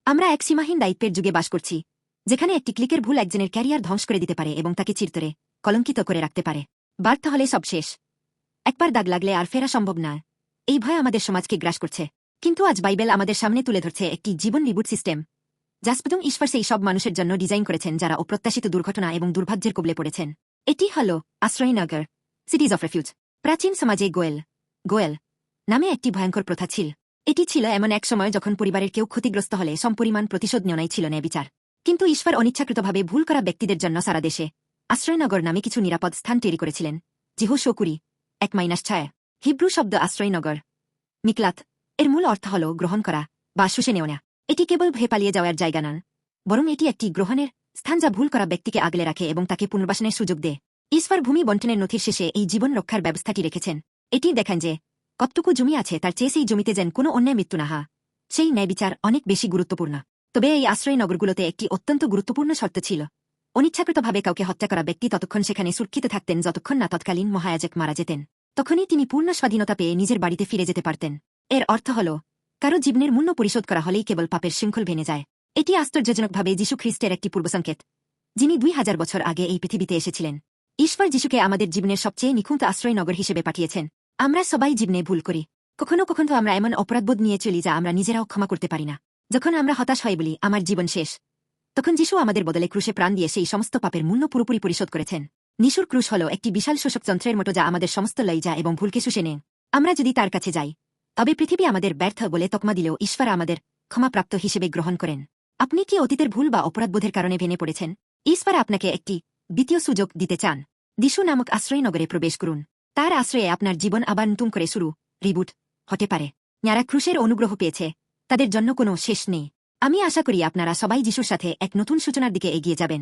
আমরা এক সীমাহীন দায়িত্বের যুগে বাস করছি, যেখানে একটি ক্লিকের ভুল একজনের ক্যারিয়ার ধ্বংস করে দিতে পারে এবং তাকে চিরতরে কলঙ্কিত করে রাখতে পারে। ব্যর্থ হলে সব শেষ, একবার দাগ লাগলে আর ফেরা সম্ভব না। এই ভয় আমাদের সমাজকে গ্রাস করছে। কিন্তু আজ বাইবেল আমাদের সামনে তুলে ধরছে একটি জীবন রিবুট সিস্টেম, যা স্বয়ং ঈশ্বর সেই সব মানুষের জন্য ডিজাইন করেছেন যারা অপ্রত্যাশিত দুর্ঘটনা এবং দুর্ভাগ্যের কবলে পড়েছেন। এটি হল আশ্রয়নগর, সিটিজ অফ রেফিউজ। প্রাচীন সমাজে গোয়েল নামে একটি ভয়ঙ্কর প্রথা ছিল। এটি ছিল এমন এক সময় যখন পরিবারের কেউ ক্ষতিগ্রস্ত হলে সমপরিমাণ প্রতিশোধ নেওয়াই ছিল ন্যায়বিচার। কিন্তু ঈশ্বর অনিচ্ছাকৃতভাবে ভুল করা ব্যক্তিদের জন্য সারা দেশে আশ্রয়নগর নামে কিছু নিরাপদ স্থান তৈরি করেছিলেন। যিহোশু 1-6 হিব্রু শব্দ আশ্রয়নগর মিকলাত এর মূল অর্থ হল গ্রহণ করা বা শুষে নেওয়া। এটি কেবল ভয়ে পালিয়ে যাওয়ার জায়গা নন, বরং এটি একটি গ্রহণের স্থান যা ভুল করা ব্যক্তিকে আগলে রাখে এবং তাকে পুনর্বাসনের সুযোগ দেয়। ঈশ্বর ভূমি বন্টনের নথির শেষে এই জীবন রক্ষার ব্যবস্থাটি রেখেছেন। এটি দেখান যে কতটুকু জমি আছে তার চেয়ে সেই জমিতে যেন কোনো অন্যায় মৃত্যু না হয়। সেই ন্যায়বিচার অনেক বেশি গুরুত্বপূর্ণ। তবে এই আশ্রয়নগরগুলোতে একটি অত্যন্ত গুরুত্বপূর্ণ শর্ত ছিল। অনিচ্ছাকৃতভাবে কাউকে হত্যা করা ব্যক্তি ততক্ষণ সেখানে সুরক্ষিত থাকতেন যতক্ষণ না তৎকালীন মহায়াজক মারা যেতেন। তখনই তিনি পূর্ণ স্বাধীনতা পেয়ে নিজের বাড়িতে ফিরে যেতে পারতেন। এর অর্থ হল, কারো জীবনের মূল্য পরিশোধ করা হলেই কেবল পাপের শৃঙ্খল ভেঙে যায়। এটি আশ্চর্যজনকভাবে যীশু খ্রিস্টের একটি পূর্বসংকেত, যিনি 2000 বছর আগে এই পৃথিবীতে এসেছিলেন। ঈশ্বর যীশুকে আমাদের জীবনের সবচেয়ে নিখুঁত আশ্রয়নগর হিসেবে পাঠিয়েছেন। আমরা সবাই জীবনে ভুল করি। কখনো কখনো আমরা এমন অপরাধবোধ নিয়ে চলি যা আমরা নিজেরাও ক্ষমা করতে পারি না। যখন আমরা হতাশ হয়ে বলি আমার জীবন শেষ, তখন যীশু আমাদের বদলে ক্রুশে প্রাণ দিয়ে সেই সমস্ত পাপের মূল্য পুরোপুরি পরিশোধ করেছেন। নিশুর ক্রুশ হল একটি বিশাল শোষক যন্ত্রের মতো যা আমাদের সমস্ত লজ্জা এবং ভুলকে শুষে নেয়। আমরা যদি তার কাছে যাই, তবে পৃথিবী আমাদের ব্যর্থ বলে তকমা দিলেও ঈশ্বর আমাদের ক্ষমাপ্রাপ্ত হিসেবে গ্রহণ করেন। আপনি কি অতীতের ভুল বা অপরাধবোধের কারণে ভেঙে পড়েছেন? ঈশ্বর আপনাকে একটি দ্বিতীয় সুযোগ দিতে চান। যিশু নামক আশ্রয়নগরে প্রবেশ করুন। তার আশ্রয়ে আপনার জীবন আবার নতুন করে শুরু রিবুট হতে পারে। যারা ক্রুশের অনুগ্রহ পেয়েছে তাদের জন্য কোনো শেষ নেই। আমি আশা করি আপনারা সবাই যিশুর সাথে এক নতুন সূচনার দিকে এগিয়ে যাবেন।